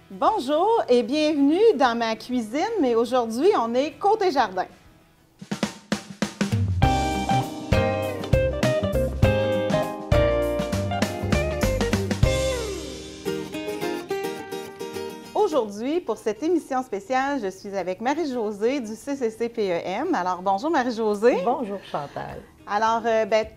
Bonjour et bienvenue dans ma cuisine, mais aujourd'hui, on est côté jardin. Aujourd'hui, pour cette émission spéciale, je suis avec Marie-Josée du CCCPEM. Alors, bonjour Marie-Josée. Bonjour Chantal. Alors,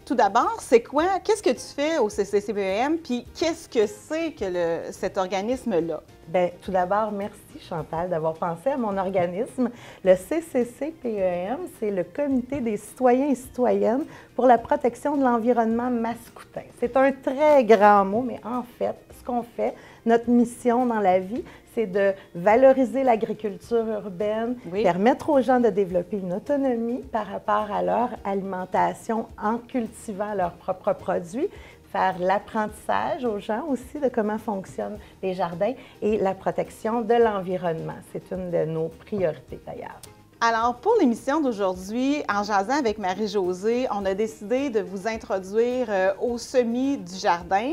tout d'abord, qu'est-ce que tu fais au CCCPEM, puis qu'est-ce que c'est que cet organisme-là? Bien, tout d'abord, merci Chantal d'avoir pensé à mon organisme. Le CCCPEM, c'est le Comité des citoyens et citoyennes pour la protection de l'environnement mascoutin. C'est un très grand mot, mais en fait, ce qu'on fait, notre mission dans la vie, c'est de valoriser l'agriculture urbaine, permettre aux gens de développer une autonomie par rapport à leur alimentation en cultivant leurs propres produits, faire l'apprentissage aux gens aussi de comment fonctionnent les jardins et la protection de l'environnement. C'est une de nos priorités d'ailleurs. Alors, pour l'émission d'aujourd'hui, en jasant avec Marie-Josée, on a décidé de vous introduire au semis du jardin.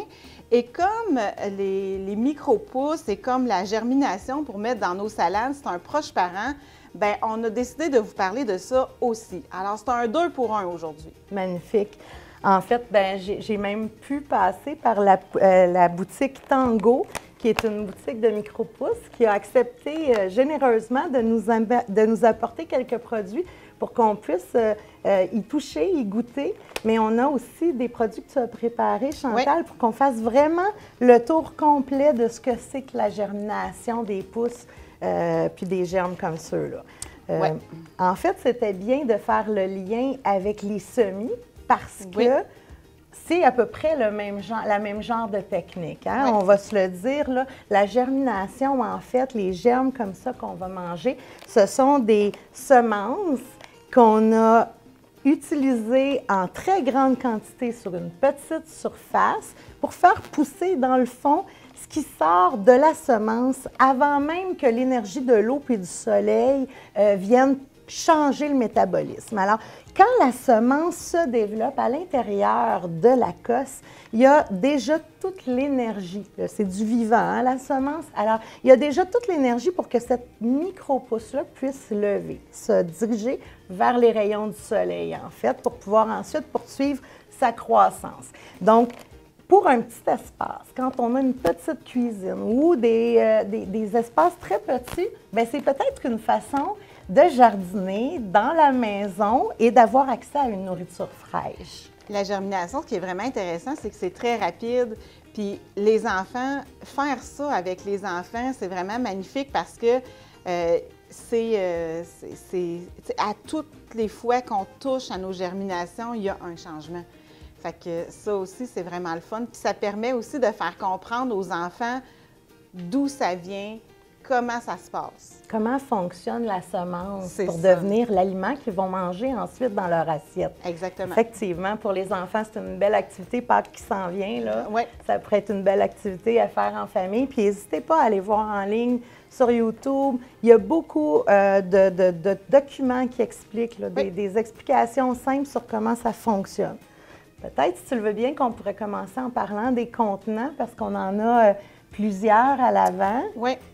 Et comme les micro-pousses et comme la germination pour mettre dans nos salades, c'est un proche parent, bien, on a décidé de vous parler de ça aussi. Alors, c'est un 2 pour 1 aujourd'hui. Magnifique. En fait, bien, j'ai même pu passer par la boutique Tango, qui est une boutique de micro-pousses, qui a accepté généreusement de nous apporter quelques produits pour qu'on puisse y toucher, y goûter. Mais on a aussi des produits que tu as préparés, Chantal, pour qu'on fasse vraiment le tour complet de ce que c'est que la germination des pousses puis des germes comme ceux-là. En fait, c'était bien de faire le lien avec les semis parce que c'est à peu près la même genre de technique. Hein? On va se le dire, là, la germination, en fait, les germes comme ça qu'on va manger, ce sont des semences qu'on a utilisées en très grande quantité sur une petite surface pour faire pousser, dans le fond, ce qui sort de la semence avant même que l'énergie de l'eau et du soleil vienne changer le métabolisme. Alors, quand la semence se développe à l'intérieur de la cosse, il y a déjà toute l'énergie. C'est du vivant, hein, la semence. Alors, il y a déjà toute l'énergie pour que cette micro-pousse-là puisse lever, se diriger vers les rayons du soleil, en fait, pour pouvoir ensuite poursuivre sa croissance. Donc, pour un petit espace, quand on a une petite cuisine ou des espaces très petits, bien, c'est peut-être une façon de jardiner dans la maison et d'avoir accès à une nourriture fraîche. La germination, ce qui est vraiment intéressant, c'est que c'est très rapide. Puis les enfants, faire ça avec les enfants, c'est vraiment magnifique parce que à toutes les fois qu'on touche à nos germinations, il y a un changement. Fait que ça aussi, c'est vraiment le fun. Puis ça permet aussi de faire comprendre aux enfants d'où ça vient, comment ça se passe. Comment fonctionne la semence pour devenir l'aliment qu'ils vont manger ensuite dans leur assiette. Exactement. Effectivement, pour les enfants, c'est une belle activité. Pâques qui s'en vient, là. Ça pourrait être une belle activité à faire en famille. Puis n'hésitez pas à aller voir en ligne sur YouTube. Il y a beaucoup de documents qui expliquent, là, des explications simples sur comment ça fonctionne. Peut-être, si tu le veux bien, qu'on pourrait commencer en parlant des contenants, parce qu'on en a plusieurs à l'avant.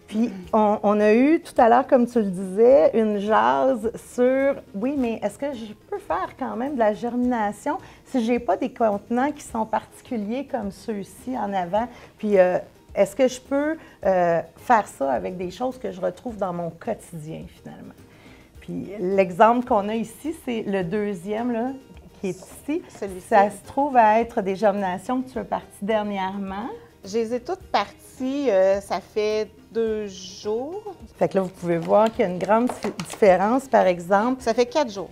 Puis, on a eu tout à l'heure, comme tu le disais, une jase sur « Oui, mais est-ce que je peux faire quand même de la germination si je n'ai pas des contenants qui sont particuliers comme ceux-ci en avant? Puis, est-ce que je peux faire ça avec des choses que je retrouve dans mon quotidien, finalement? » Puis, l'exemple qu'on a ici, c'est le deuxième, là, qui est ici. Ça se trouve à être des germinations que tu as parties dernièrement. Je les ai toutes parties, ça fait 2 jours. Fait que là, vous pouvez voir qu'il y a une grande différence, par exemple. Ça fait 4 jours.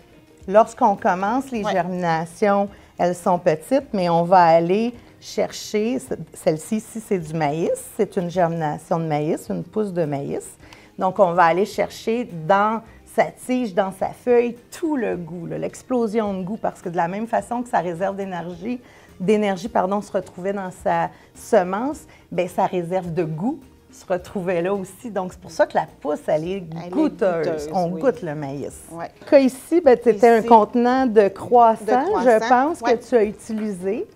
Lorsqu'on commence les germinations, elles sont petites, mais on va aller chercher, celle-ci ici, c'est du maïs. C'est une germination de maïs, une pousse de maïs. Donc, on va aller chercher dans sa tige, dans sa feuille, tout le goût, l'explosion de goût, parce que de la même façon que sa réserve d'énergie se retrouvait dans sa semence, bien, sa réserve de goût se retrouvait là aussi. Donc, c'est pour ça que la pousse, elle est goûteuse. On goûte le maïs. Cas ici, c'était un contenant de croissant, je pense, que tu as utilisé.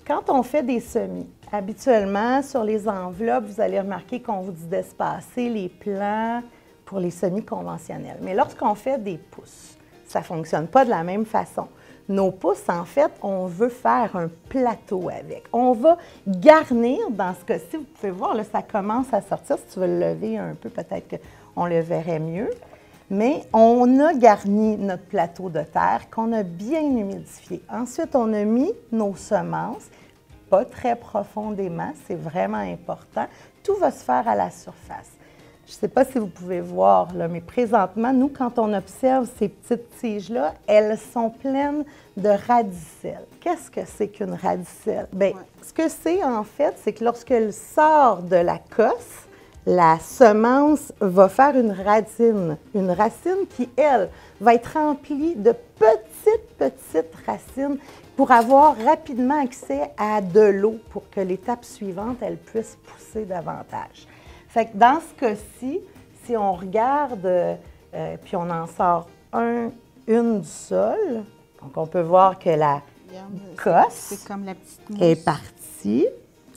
Quand on fait des semis, Habituellement, sur les enveloppes, vous allez remarquer qu'on vous dit d'espacer les plants pour les semis conventionnels. Mais lorsqu'on fait des pousses, ça ne fonctionne pas de la même façon. Nos pousses, en fait, on veut faire un plateau avec. On va garnir, dans ce cas-ci, vous pouvez voir, là, ça commence à sortir. Si tu veux le lever un peu, peut-être qu'on le verrait mieux. Mais on a garni notre plateau de terre qu'on a bien humidifié. Ensuite, on a mis nos semences, pas très profondément, c'est vraiment important. Tout va se faire à la surface. Je ne sais pas si vous pouvez voir, là, mais présentement, nous, quand on observe ces petites tiges-là, elles sont pleines de radicelles. Qu'est-ce que c'est qu'une radicelle? Bien, ce que c'est, en fait, c'est que lorsqu'elle sort de la cosse, la semence va faire une racine qui, elle, va être remplie de petites racines pour avoir rapidement accès à de l'eau pour que l'étape suivante, elle puisse pousser davantage. Fait que dans ce cas-ci, si on regarde, puis on en sort une du sol, donc on peut voir que la cosse comme la petite mousse. Est partie,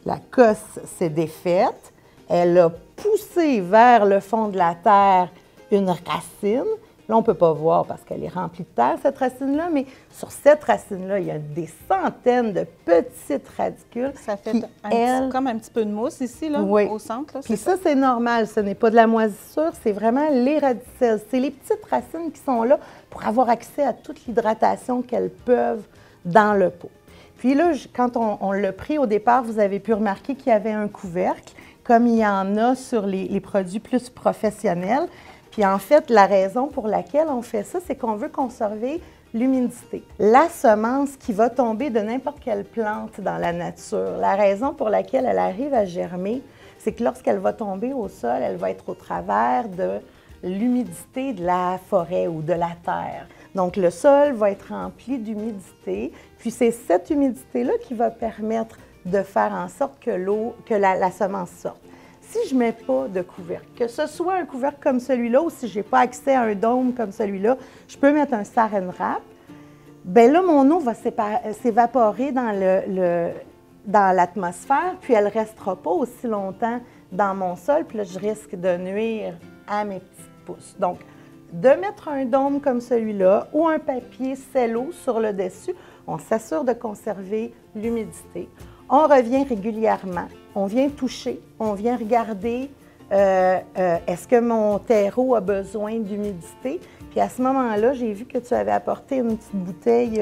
la cosse s'est défaite, elle a poussé vers le fond de la terre une racine. Là, on ne peut pas voir parce qu'elle est remplie de terre, cette racine-là, mais sur cette racine-là, il y a des centaines de petites radicules. Ça fait qui, comme un petit peu de mousse ici, là, oui. Au centre. Là, puis ça, c'est normal. Ce n'est pas de la moisissure, c'est vraiment les radicelles. C'est les petites racines qui sont là pour avoir accès à toute l'hydratation qu'elles peuvent dans le pot. Puis là, quand on l'a pris au départ, vous avez pu remarquer qu'il y avait un couvercle, comme il y en a sur les produits plus professionnels. Puis en fait, la raison pour laquelle on fait ça, c'est qu'on veut conserver l'humidité. La semence qui va tomber de n'importe quelle plante dans la nature, la raison pour laquelle elle arrive à germer, c'est que lorsqu'elle va tomber au sol, elle va être au travers de l'humidité de la forêt ou de la terre. Donc le sol va être rempli d'humidité, puis c'est cette humidité-là qui va permettre de faire en sorte que la semence sorte. Si je ne mets pas de couvercle, que ce soit un couvercle comme celui-là ou si je n'ai pas accès à un dôme comme celui-là, je peux mettre un saran wrap. Bien là, mon eau va s'évaporer dans l'atmosphère, puis elle ne restera pas aussi longtemps dans mon sol, puis là, je risque de nuire à mes petites pousses. Donc, de mettre un dôme comme celui-là ou un papier cello sur le dessus, on s'assure de conserver l'humidité. On revient régulièrement, on vient toucher, on vient regarder est-ce que mon terreau a besoin d'humidité. Puis à ce moment-là, j'ai vu que tu avais apporté une petite bouteille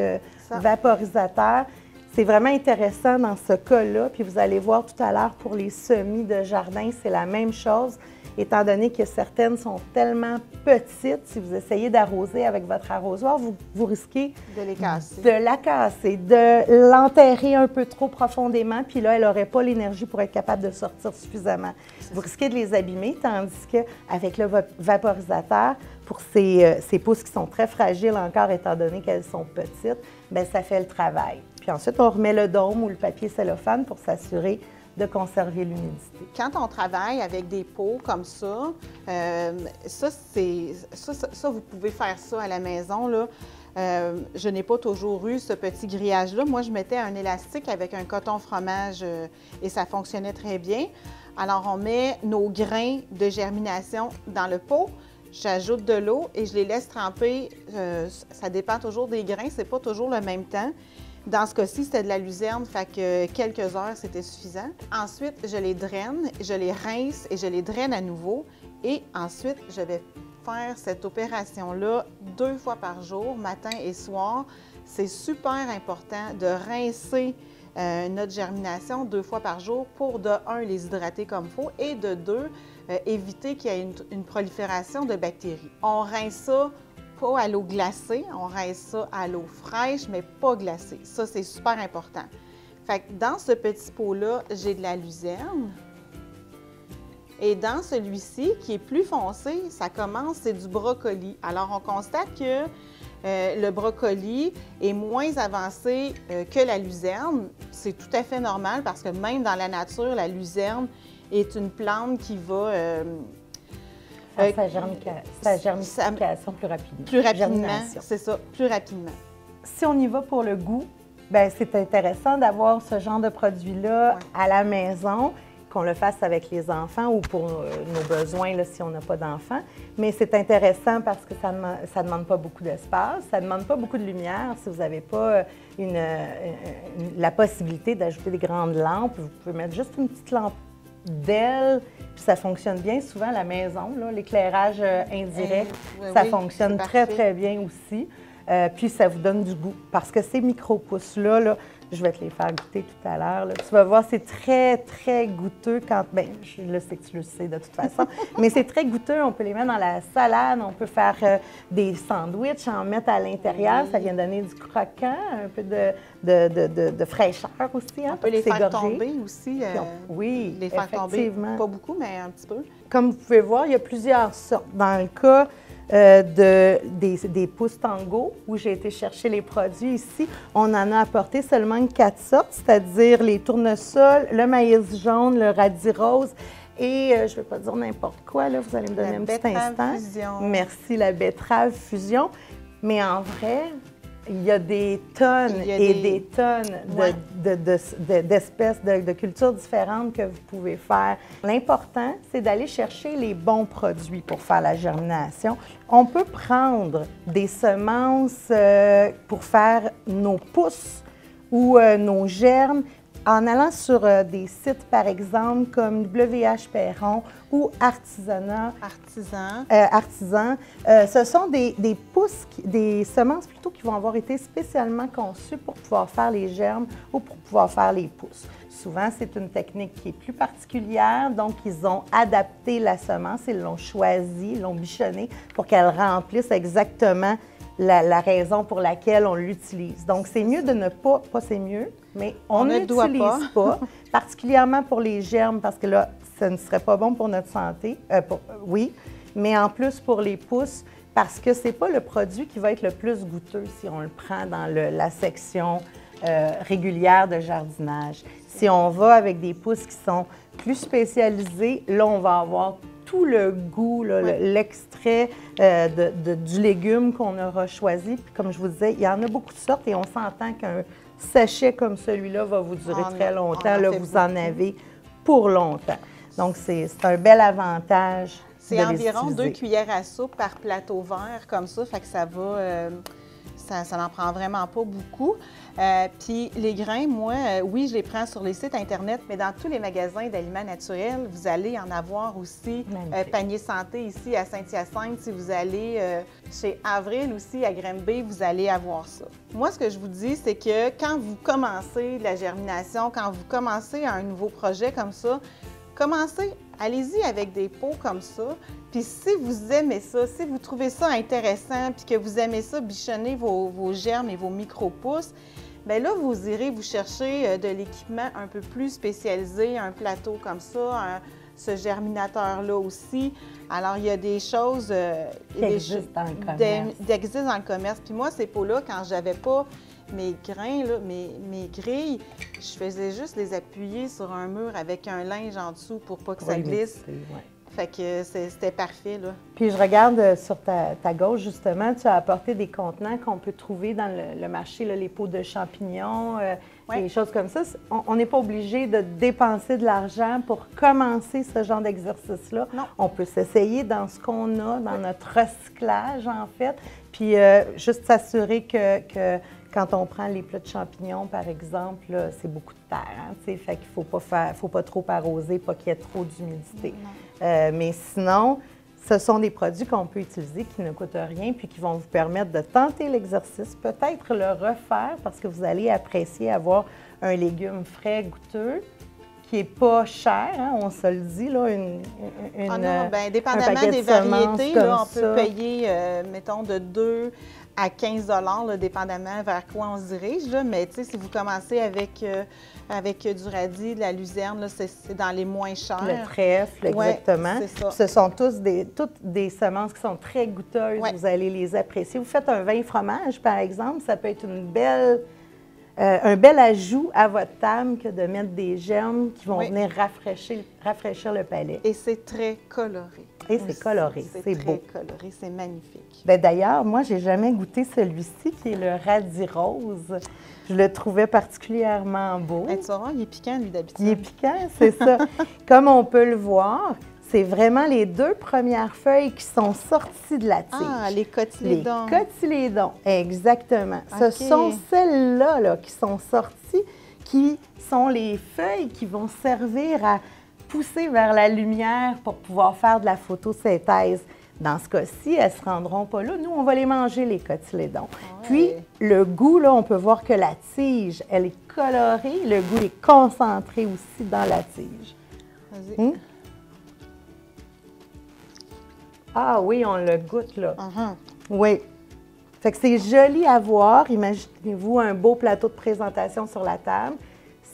vaporisateur. C'est vraiment intéressant dans ce cas-là. Puis vous allez voir tout à l'heure pour les semis de jardin, c'est la même chose. Étant donné que certaines sont tellement petites, si vous essayez d'arroser avec votre arrosoir, vous risquez de les casser. De la casser, de l'enterrer un peu trop profondément, puis là, elle n'aurait pas l'énergie pour être capable de sortir suffisamment. Vous risquez de les abîmer, tandis qu'avec le vaporisateur, pour ces pousses qui sont très fragiles encore, étant donné qu'elles sont petites, bien, ça fait le travail. Puis ensuite, on remet le dôme ou le papier cellophane pour s'assurer de conserver l'humidité. Quand on travaille avec des pots comme ça, vous pouvez faire ça à la maison, là. Je n'ai pas toujours eu ce petit grillage-là. Moi, je mettais un élastique avec un coton fromage et ça fonctionnait très bien. Alors, on met nos grains de germination dans le pot. J'ajoute de l'eau et je les laisse tremper. Ça dépend toujours des grains, c'est pas toujours le même temps. Dans ce cas-ci, c'était de la luzerne, fait que quelques heures, c'était suffisant. Ensuite, je les draine, je les rince et je les draine à nouveau. Et ensuite, je vais faire cette opération-là 2 fois par jour, matin et soir. C'est super important de rincer notre germination 2 fois par jour pour, de 1, les hydrater comme il faut et de 2, éviter qu'il y ait une prolifération de bactéries. On rince ça pas à l'eau glacée, on rince ça à l'eau fraîche, mais pas glacée. Ça, c'est super important. Fait que dans ce petit pot-là, j'ai de la luzerne. Et dans celui-ci, qui est plus foncé, ça commence, c'est du brocoli. Alors, on constate que le brocoli est moins avancé que la luzerne. C'est tout à fait normal parce que même dans la nature, la luzerne est une plante qui va... sa germination plus rapidement. Plus rapidement, c'est ça, plus rapidement. Si on y va pour le goût, bien, c'est intéressant d'avoir ce genre de produit-là Ouais. à la maison, qu'on le fasse avec les enfants ou pour nos besoins là, si on n'a pas d'enfants. Mais c'est intéressant parce que ça ne demande pas beaucoup d'espace, ça ne demande pas beaucoup de lumière. Si vous n'avez pas la possibilité d'ajouter des grandes lampes, vous pouvez mettre juste une petite lampe d'aile, puis ça fonctionne bien souvent à la maison. L'éclairage indirect, ça fonctionne très, très bien aussi. Puis ça vous donne du goût parce que ces micro-pousses-là, là, je vais te les faire goûter tout à l'heure. Tu vas voir, c'est très, très goûteux quand... Bien, je le sais que tu le sais de toute façon, mais c'est très goûteux. On peut les mettre dans la salade, on peut faire des sandwichs, en mettre à l'intérieur. Ça vient donner du croquant, un peu de fraîcheur aussi. Hein, on peut les faire tomber aussi. Oui, les faire tomber, pas beaucoup, mais un petit peu. Comme vous pouvez voir, il y a plusieurs sortes. Dans le cas des pousses tango, où j'ai été chercher les produits ici, on en a apporté seulement 4 sortes, c'est-à-dire les tournesols, le maïs jaune, le radis rose et, je ne vais pas dire n'importe quoi, là, vous allez me donner un petit instant. Fusion. Merci, la betterave fusion. Mais en vrai, il y a des tonnes des tonnes d'espèces, de cultures différentes que vous pouvez faire. L'important, c'est d'aller chercher les bons produits pour faire la germination. On peut prendre des semences pour faire nos pousses ou nos germes en allant sur des sites, par exemple, comme WH Perron ou Artisan. Ce sont des pousses, des semences plutôt qui vont avoir été spécialement conçues pour pouvoir faire les germes ou pour pouvoir faire les pousses. Souvent, c'est une technique qui est plus particulière, donc ils ont adapté la semence, ils l'ont choisie, ils l'ont bichonnée pour qu'elle remplisse exactement la raison pour laquelle on l'utilise. Donc, c'est mieux de ne pas c'est mieux, mais on n'utilise pas, particulièrement pour les germes, parce que là, ça ne serait pas bon pour notre santé, oui, mais en plus pour les pousses, parce que c'est pas le produit qui va être le plus goûteux si on le prend dans la section régulière de jardinage. Si on va avec des pousses qui sont plus spécialisées, là, on va avoir tout le goût, l'extrait du légume qu'on aura choisi. Puis comme je vous disais, il y en a beaucoup de sortes et on s'entend qu'un sachet comme celui-là va vous durer très longtemps. Là, vous en avez pour longtemps. Donc, c'est un bel avantage. C'est environ 2 cuillères à soupe par plateau vert comme ça, fait que ça va... ça n'en prend vraiment pas beaucoup. Puis les grains, moi, oui, je les prends sur les sites Internet, mais dans tous les magasins d'aliments naturels, vous allez en avoir aussi. Panier Santé ici à Saint-Hyacinthe, si vous allez chez Avril aussi à Granby, vous allez avoir ça. Moi, ce que je vous dis, c'est que quand vous commencez la germination, quand vous commencez un nouveau projet comme ça, commencez, allez-y avec des pots comme ça. Puis si vous aimez ça, si vous trouvez ça intéressant, puis que vous aimez ça, bichonner vos germes et vos micro-pousses, bien là, vous irez vous chercher de l'équipement un peu plus spécialisé, un plateau comme ça, ce germinateur-là aussi. Alors, il y a des choses qui existent dans le commerce. Puis moi, ces pots-là, quand j'avais pas mes grains, là, mes grilles, je faisais juste les appuyer sur un mur avec un linge en dessous pour pas que ça glisse. Fait que c'était parfait, là. Puis je regarde sur ta gauche, justement, tu as apporté des contenants qu'on peut trouver dans le marché, là, les pots de champignons, des choses comme ça. On n'est pas obligé de dépenser de l'argent pour commencer ce genre d'exercice-là. On peut s'essayer dans ce qu'on a, dans notre recyclage, en fait. Puis juste s'assurer que quand on prend les plats de champignons, par exemple, c'est beaucoup de terre. Hein, fait qu'il ne faut pas trop arroser, pas qu'il y ait trop d'humidité. Mais sinon, ce sont des produits qu'on peut utiliser qui ne coûtent rien puis qui vont vous permettre de tenter l'exercice, peut-être le refaire parce que vous allez apprécier avoir un légume frais, goûteux, qui n'est pas cher, hein, on se le dit, là, dépendamment des variétés, là, on peut payer, mettons, de 2 à 15 $, dépendamment vers quoi on se dirige. Là. Mais si vous commencez avec du radis, de la luzerne, c'est dans les moins chers. Le trèfle, exactement. Ça. Ce sont toutes des semences qui sont très goûteuses. Vous allez les apprécier. Vous faites un vin fromage, par exemple, ça peut être une belle un bel ajout à votre table que de mettre des germes qui vont venir rafraîchir le palais. Et c'est très coloré. Et c'est coloré, c'est beau. C'est coloré, c'est magnifique. D'ailleurs, moi, j'ai jamais goûté celui-ci qui est le radis rose. Je le trouvais particulièrement beau. Tu vas voir, il est piquant, lui, d'habitude. Il est piquant, c'est ça. Comme on peut le voir, c'est vraiment les 2 premières feuilles qui sont sorties de la tige. Ah, les cotylédons. Les cotylédons, exactement. Ce sont celles-là là, qui sont sorties, qui sont les feuilles qui vont servir à pousser vers la lumière pour pouvoir faire de la photosynthèse. Dans ce cas-ci, elles ne se rendront pas là. Nous, on va les manger, les cotylédons. Puis, le goût, là, on peut voir que la tige, elle est colorée. Le goût est concentré aussi dans la tige. Vas-y. Ah oui, on le goûte, là. Oui. Fait que c'est joli à voir. Imaginez-vous un beau plateau de présentation sur la table.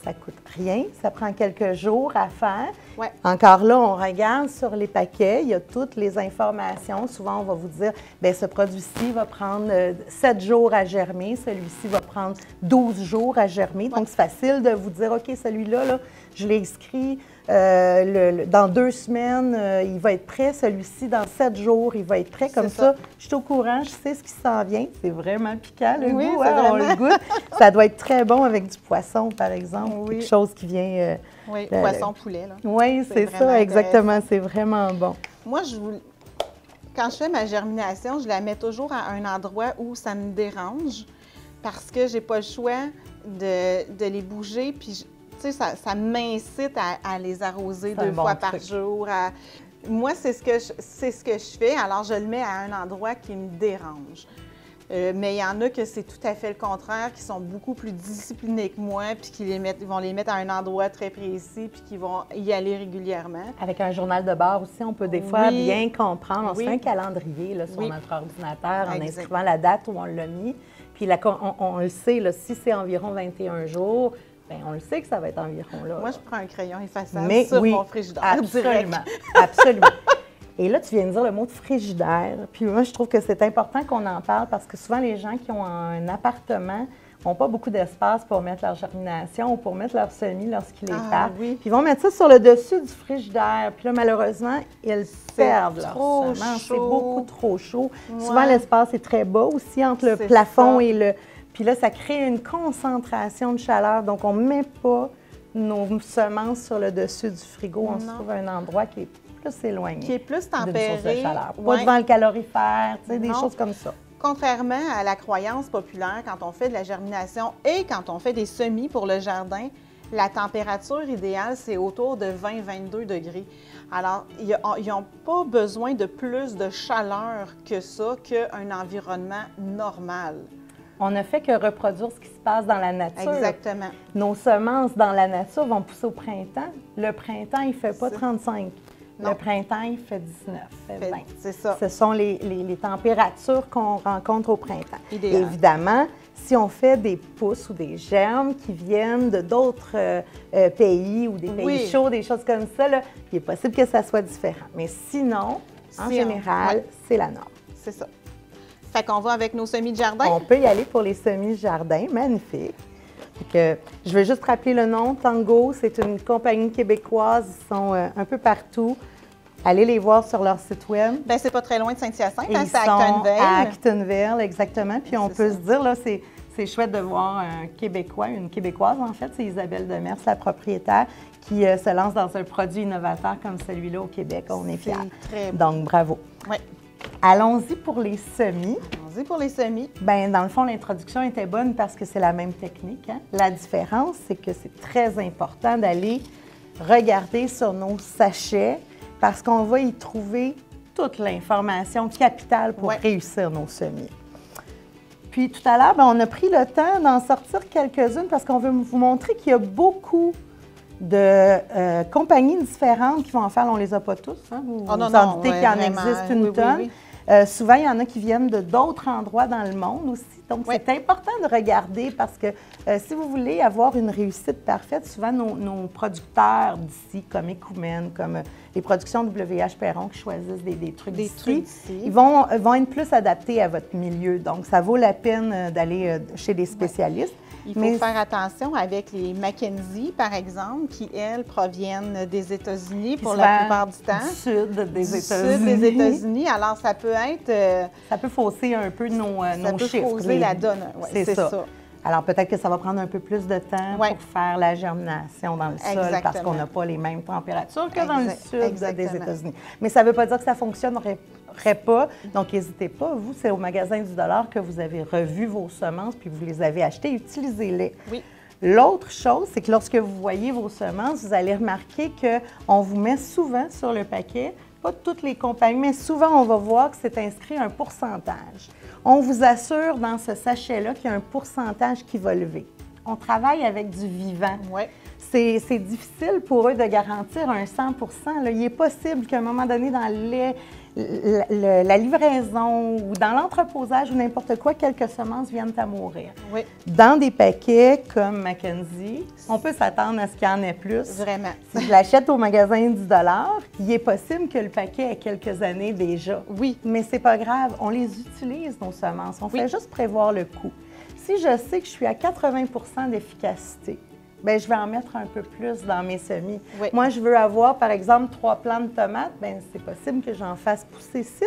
Ça ne coûte rien. Ça prend quelques jours à faire. Ouais. Encore là, on regarde sur les paquets. Il y a toutes les informations. Souvent, on va vous dire, bien, ce produit-ci va prendre 7 jours à germer. Celui-ci va prendre 12 jours à germer. Donc, c'est facile de vous dire, OK, celui-là, là, je l'ai inscrit. Dans 2 semaines, il va être prêt. Celui-ci, dans 7 jours, il va être prêt. Comme ça, je suis au courant, je sais ce qui s'en vient. C'est vraiment piquant, le goût. Hein, on le goûte. Ça doit être très bon avec du poisson, par exemple. Oui. Quelque chose qui vient... oui, poisson-poulet. Oui, c'est ça, exactement. C'est vraiment bon. Moi, quand je fais ma germination, je la mets toujours à un endroit où ça me dérange parce que j'ai pas le choix de les bouger. Puis, tu sais, ça m'incite à les arroser 2 fois par jour. Moi, c'est ce que je fais. Alors, je le mets à un endroit qui me dérange. Mais il y en a que c'est tout à fait le contraire, qui sont beaucoup plus disciplinés que moi, puis ils vont les mettre à un endroit très précis, puis qui vont y aller régulièrement. Avec un journal de bord aussi, on peut des fois bien comprendre. On se fait un calendrier là, sur notre ordinateur en inscrivant la date où on l'a mis. Puis on le sait, là, si c'est environ 21 jours, bien, on le sait que ça va être environ là. Moi, je prends un crayon effaçable sur mon frigidaire. Absolument, absolument. Et là, tu viens de dire le mot de frigidaire. Puis moi, je trouve que c'est important qu'on en parle parce que souvent, les gens qui ont un appartement n'ont pas beaucoup d'espace pour mettre leur germination ou pour mettre leur semis lorsqu'ils les partent. Puis ils vont mettre ça sur le dessus du frigidaire. Puis là, malheureusement, ils perdent leur semence. C'est beaucoup trop chaud. Souvent, l'espace est très bas aussi entre le plafond et le... Puis là, ça crée une concentration de chaleur. Donc, on ne met pas nos semences sur le dessus du frigo. On se trouve à un endroit qui est plus éloigné. Qui est plus tempéré. Pas devant le calorifère, tu sais, des choses comme ça. Contrairement à la croyance populaire, quand on fait de la germination et quand on fait des semis pour le jardin, la température idéale, c'est autour de 20-22 degrés. Alors, ils n'ont pas besoin de plus de chaleur que ça, qu'un environnement normal. On ne fait que reproduire ce qui se passe dans la nature. Exactement. Nos semences dans la nature vont pousser au printemps. Le printemps, il ne fait pas 35. Non. Le printemps, il fait 19, fait 20. C'est ça. Ce sont les températures qu'on rencontre au printemps. Idéal. Évidemment, si on fait des pousses ou des germes qui viennent de d'autres pays ou des pays chauds, des choses comme ça, là, il est possible que ça soit différent. Mais sinon, en général, c'est la norme. C'est ça. Fait qu'on va avec nos semis de jardin? On peut y aller pour les semis de jardin. Magnifique. Donc, je vais juste rappeler le nom. Tango, c'est une compagnie québécoise. Ils sont un peu partout. Allez les voir sur leur site web. Bien, c'est pas très loin de Saint-Hyacinthe, c'est à Actonville. À Actonville, exactement. Puis on peut se dire, là, c'est chouette de voir un Québécois, une Québécoise en fait, c'est Isabelle Demers, la propriétaire, qui se lance dans un produit innovateur comme celui-là au Québec. On est fiers. Très beau. Donc, bravo. Oui. Allons-y pour les semis. Allons-y pour les semis. Bien, dans le fond, l'introduction était bonne parce que c'est la même technique. Hein? La différence, c'est que c'est très important d'aller regarder sur nos sachets parce qu'on va y trouver toute l'information capitale pour réussir nos semis. Puis tout à l'heure, on a pris le temps d'en sortir quelques-unes parce qu'on veut vous montrer qu'il y a beaucoup de compagnies différentes qui vont en faire. On ne les a pas tous. Hein? Vous en doutez qu'il en existe une tonne. Souvent, il y en a qui viennent de d'autres endroits dans le monde aussi. Donc, c'est important de regarder parce que si vous voulez avoir une réussite parfaite, souvent nos producteurs d'ici, comme Ecoumène, comme les productions WH Perron qui choisissent des trucs d'ici, ils vont être plus adaptés à votre milieu. Donc, ça vaut la peine d'aller chez des spécialistes. Il faut faire attention avec les Mackenzie, par exemple, qui, elles, proviennent des États-Unis pour la plupart du temps. Du sud des États-Unis. Du sud des États-Unis. Alors, ça peut être... ça peut fausser un peu nos chiffres. Ça peut fausser la donne. Ouais, c'est ça. Alors, peut-être que ça va prendre un peu plus de temps pour faire la germination dans le sol parce qu'on n'a pas les mêmes températures que dans le sud des États-Unis. Mais ça ne veut pas dire que ça ne fonctionnerait pas. Donc, n'hésitez pas. Vous, c'est au magasin du dollar que vous avez revu vos semences puis vous les avez achetées. Utilisez-les. Oui. L'autre chose, c'est que lorsque vous voyez vos semences, vous allez remarquer qu'on vous met souvent sur le paquet, pas toutes les compagnies, mais souvent, on va voir que c'est inscrit un pourcentage. On vous assure dans ce sachet-là qu'il y a un pourcentage qui va lever. On travaille avec du vivant. Oui. C'est difficile pour eux de garantir un 100 là. Il est possible qu'à un moment donné, dans la livraison ou dans l'entreposage ou n'importe quoi, quelques semences viennent à mourir. Oui. Dans des paquets comme Mackenzie, on peut s'attendre à ce qu'il y en ait plus. Vraiment. Si je l'achète au magasin du dollar, il est possible que le paquet ait quelques années déjà. Oui. Mais c'est pas grave, on les utilise, nos semences. On fait juste prévoir le coût. Si je sais que je suis à 80 d'efficacité, bien, je vais en mettre un peu plus dans mes semis. Oui. Moi, je veux avoir, par exemple, 3 plants de tomates. Bien, c'est possible que j'en fasse pousser 6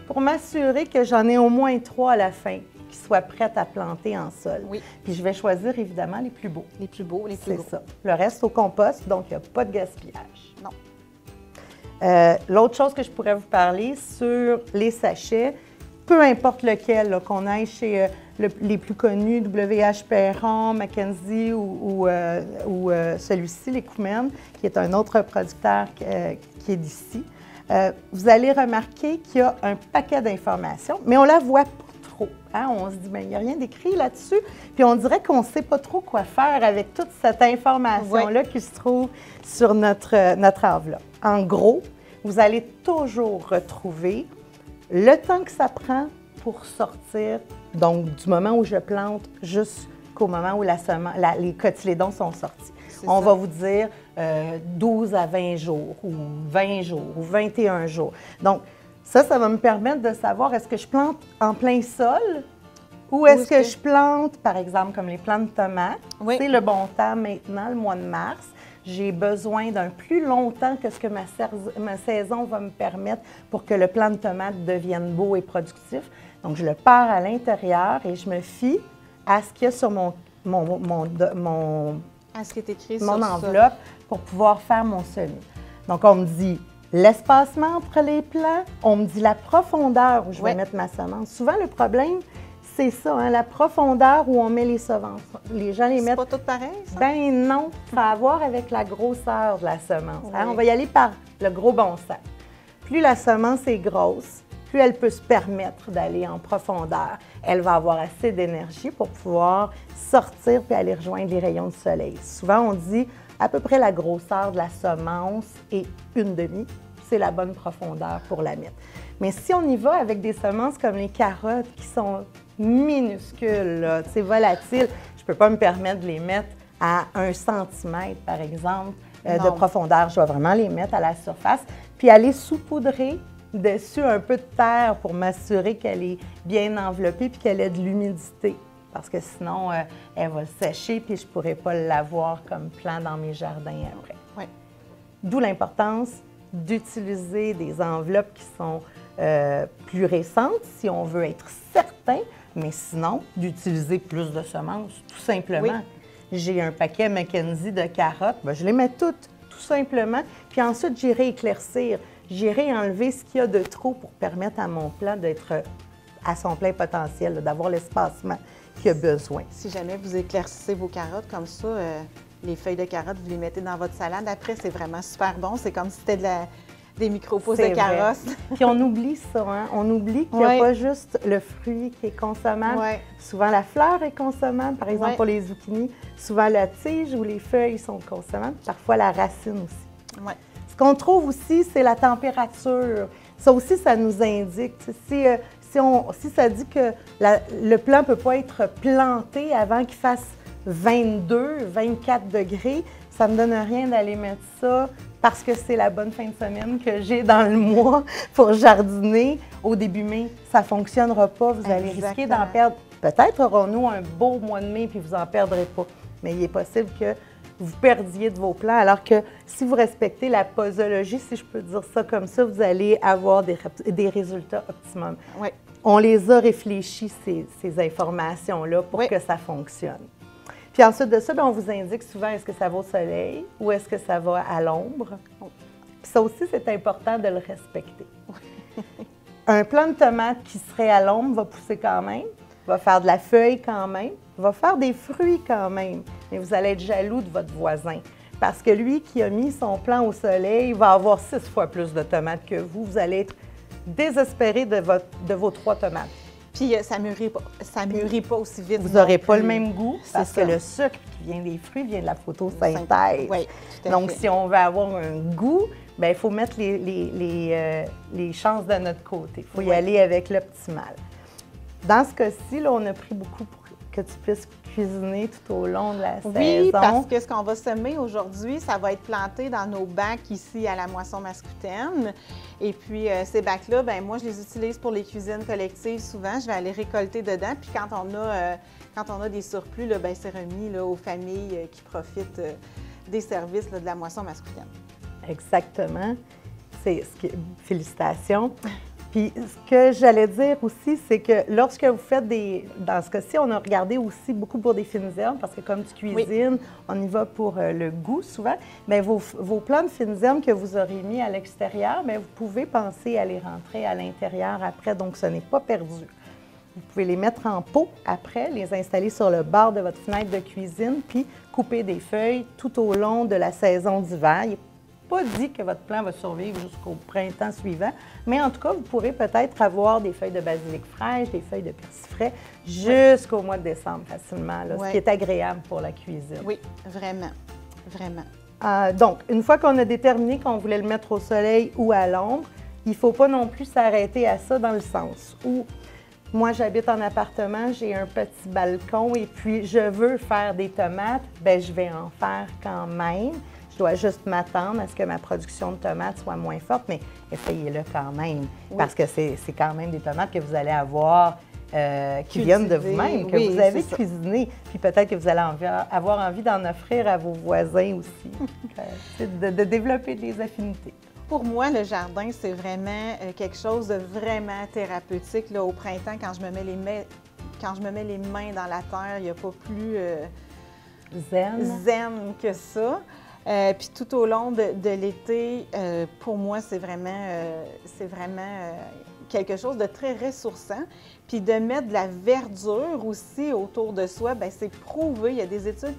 pour m'assurer que j'en ai au moins 3 à la fin qui soient prêtes à planter en sol. Oui. Puis je vais choisir, évidemment, les plus beaux. Les plus beaux, les plus gros. C'est ça. Le reste au compost, donc il n'y a pas de gaspillage. Non. L'autre chose que je pourrais vous parler sur les sachets, peu importe lequel, qu'on aille chez les plus connus, WH Perron, Mackenzie ou celui-ci, les Coumen, qui est un autre producteur qui est d'ici, vous allez remarquer qu'il y a un paquet d'informations, mais on ne la voit pas trop. Hein? On se dit, bien, il n'y a rien d'écrit là-dessus, puis on dirait qu'on ne sait pas trop quoi faire avec toute cette information-là qui se trouve sur notre enveloppe. En gros, vous allez toujours retrouver le temps que ça prend pour sortir, donc du moment où je plante jusqu'au moment où les cotylédons sont sortis. On va vous dire 12 à 20 jours, ou 20 jours, ou 21 jours. Donc, ça va me permettre de savoir est-ce que je plante en plein sol ou est-ce que je plante, par exemple, comme les plants de tomates. Oui. C'est le bon temps maintenant, le mois de mars. J'ai besoin d'un plus long temps que ce que ma saison va me permettre pour que le plant de tomate devienne beau et productif. Donc, je le pars à l'intérieur et je me fie à ce qu'il y a sur mon ce qui est écrit mon enveloppe pour pouvoir faire mon semis. Donc, on me dit l'espacement entre les plants, on me dit la profondeur où je vais mettre ma semence. Souvent, le problème, c'est ça, hein, la profondeur où on met les semences. Les gens les mettent... C'est pas tout pareil, ça? Ben non, ça a à voir avec la grosseur de la semence. Oui. Hein? On va y aller par le gros bon sens. Plus la semence est grosse, plus elle peut se permettre d'aller en profondeur. Elle va avoir assez d'énergie pour pouvoir sortir puis aller rejoindre les rayons du soleil. Souvent, on dit à peu près la grosseur de la semence et 1/2, c'est la bonne profondeur pour la mettre. Mais si on y va avec des semences comme les carottes qui sont minuscules, c'est volatile, je ne peux pas me permettre de les mettre à 1 centimètre, par exemple, de profondeur. Je vais vraiment les mettre à la surface, puis aller saupoudrer dessus un peu de terre pour m'assurer qu'elle est bien enveloppée puis qu'elle ait de l'humidité. Parce que sinon, elle va sécher puis je ne pourrai pas l'avoir comme plant dans mes jardins après. Oui. D'où l'importance d'utiliser des enveloppes qui sont plus récentes si on veut être certain, mais sinon, d'utiliser plus de semences, tout simplement. Oui. J'ai un paquet Mackenzie de carottes, bien, je les mets toutes, tout simplement. Puis ensuite, j'irai éclaircir. J'irai enlever ce qu'il y a de trop pour permettre à mon plant d'être à son plein potentiel, d'avoir l'espacement qu'il a besoin. Si jamais vous éclaircissez vos carottes comme ça, les feuilles de carottes, vous les mettez dans votre salade. Après, c'est vraiment super bon. C'est comme si c'était des micro-pousses de carottes. Puis on oublie ça, hein? On oublie qu'il n'y a pas juste le fruit qui est consommable. Ouais. Souvent, la fleur est consommable, par exemple pour les zucchinis. Souvent, la tige ou les feuilles sont consommables. Parfois, la racine aussi. Ouais. Ce qu'on trouve aussi, c'est la température. Ça aussi, ça nous indique. Si ça dit que le plant ne peut pas être planté avant qu'il fasse 22, 24 degrés, ça ne me donne rien d'aller mettre ça parce que c'est la bonne fin de semaine que j'ai dans le mois pour jardiner. Au début mai, ça ne fonctionnera pas. Vous allez risquer d'en perdre peut-être aurons-nous un beau mois de mai puis vous n'en perdrez pas. Mais il est possible que vous perdiez de vos plants, alors que si vous respectez la posologie, si je peux dire ça comme ça, vous allez avoir des résultats optimums. Oui. On les a réfléchis, ces informations-là, pour que ça fonctionne. Puis ensuite de ça, bien, on vous indique souvent est-ce que ça va au soleil ou est-ce que ça va à l'ombre. Puis ça aussi, c'est important de le respecter. Un plant de tomate qui serait à l'ombre va pousser quand même, va faire de la feuille quand même, va faire des fruits quand même, mais vous allez être jaloux de votre voisin. Parce que lui qui a mis son plant au soleil va avoir 6 fois plus de tomates que vous. Vous allez être désespéré de vos 3 tomates. Puis ça mûrit pas aussi vite. Vous n'aurez pas le même goût parce que le sucre qui vient des fruits vient de la photosynthèse. Oui, tout à Donc, fait. si on veut avoir un goût, bien, il faut mettre les chances de notre côté. Il faut y aller avec l'optimal. Dans ce cas-ci, là, on a pris beaucoup pour que tu puisses cuisiner tout au long de la saison. Oui, parce que ce qu'on va semer aujourd'hui, ça va être planté dans nos bacs ici à la moisson mascoutaine. Et puis, ces bacs-là, bien, moi, je les utilise pour les cuisines collectives souvent. Je vais aller récolter dedans. Puis, quand on a des surplus, là, bien, c'est remis là, aux familles qui profitent des services là, de la moisson mascoutaine. Exactement. Félicitations. Puis, ce que j'allais dire aussi, c'est que lorsque vous faites dans ce cas-ci, on a regardé aussi beaucoup pour des fines herbes, parce que comme tu cuisines, on y va pour le goût souvent. Bien, vos plants de fines herbes que vous aurez mis à l'extérieur, bien, vous pouvez penser à les rentrer à l'intérieur après, donc ce n'est pas perdu. Vous pouvez les mettre en pot après, les installer sur le bord de votre fenêtre de cuisine, puis couper des feuilles tout au long de la saison d'hiver. Pas dit que votre plant va survivre jusqu'au printemps suivant, mais en tout cas, vous pourrez peut-être avoir des feuilles de basilic fraîches, des feuilles de persil frais jusqu'au mois de décembre facilement, là, ce qui est agréable pour la cuisine. Oui, vraiment, vraiment. Donc, une fois qu'on a déterminé qu'on voulait le mettre au soleil ou à l'ombre, il ne faut pas non plus s'arrêter à ça dans le sens où moi, j'habite en appartement, j'ai un petit balcon et puis je veux faire des tomates, bien, je vais en faire quand même. Je dois juste m'attendre à ce que ma production de tomates soit moins forte, mais essayez-le quand même, parce que c'est quand même des tomates que vous allez avoir qui viennent de vous-même, que vous avez cuisinées, puis peut-être que vous allez avoir envie d'en offrir à vos voisins aussi, de développer des affinités. Pour moi, le jardin, c'est vraiment quelque chose de vraiment thérapeutique. Là, au printemps, quand je me mets les mains dans la terre, il n'y a pas plus zen que ça. Puis tout au long de l'été, pour moi, c'est vraiment quelque chose de très ressourçant. Puis de mettre de la verdure aussi autour de soi, bien, c'est prouvé. Il y a des études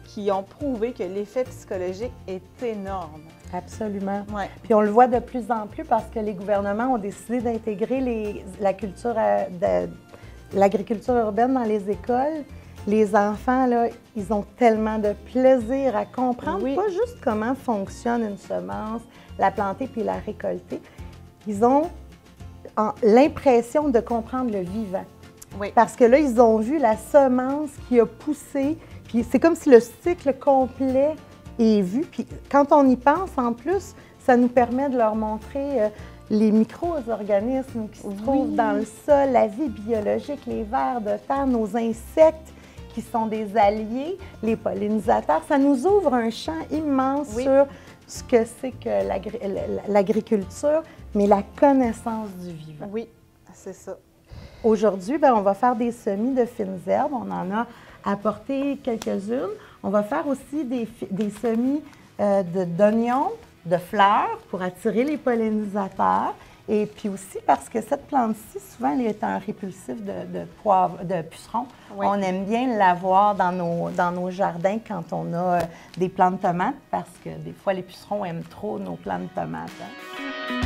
qui ont prouvé que l'effet psychologique est énorme. Absolument. Ouais. Puis on le voit de plus en plus parce que les gouvernements ont décidé d'intégrer l'agriculture urbaine dans les écoles. Les enfants, là, ils ont tellement de plaisir à comprendre, pas juste comment fonctionne une semence, la planter puis la récolter. Ils ont l'impression de comprendre le vivant. Oui. Parce que là, ils ont vu la semence qui a poussé, puis c'est comme si le cycle complet est vu. Puis quand on y pense, en plus, ça nous permet de leur montrer les micro-organismes qui se trouvent dans le sol, la vie biologique, les vers de terre, nos insectes qui sont des alliés, les pollinisateurs. Ça nous ouvre un champ immense sur ce que c'est que l'agriculture, mais la connaissance du vivant. Oui, c'est ça. Aujourd'hui, bien, on va faire des semis de fines herbes. On en a apporté quelques-unes. On va faire aussi des semis d'oignons, de fleurs pour attirer les pollinisateurs. Et puis aussi parce que cette plante-ci, souvent, elle est un répulsif de pucerons. Oui. On aime bien l'avoir dans nos jardins quand on a des plants de tomates parce que des fois, les pucerons aiment trop nos plants de tomates. Hein?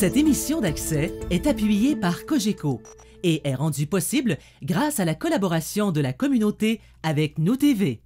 Cette émission d'Accès est appuyée par Cogeco et est rendue possible grâce à la collaboration de la communauté avec Nous TV.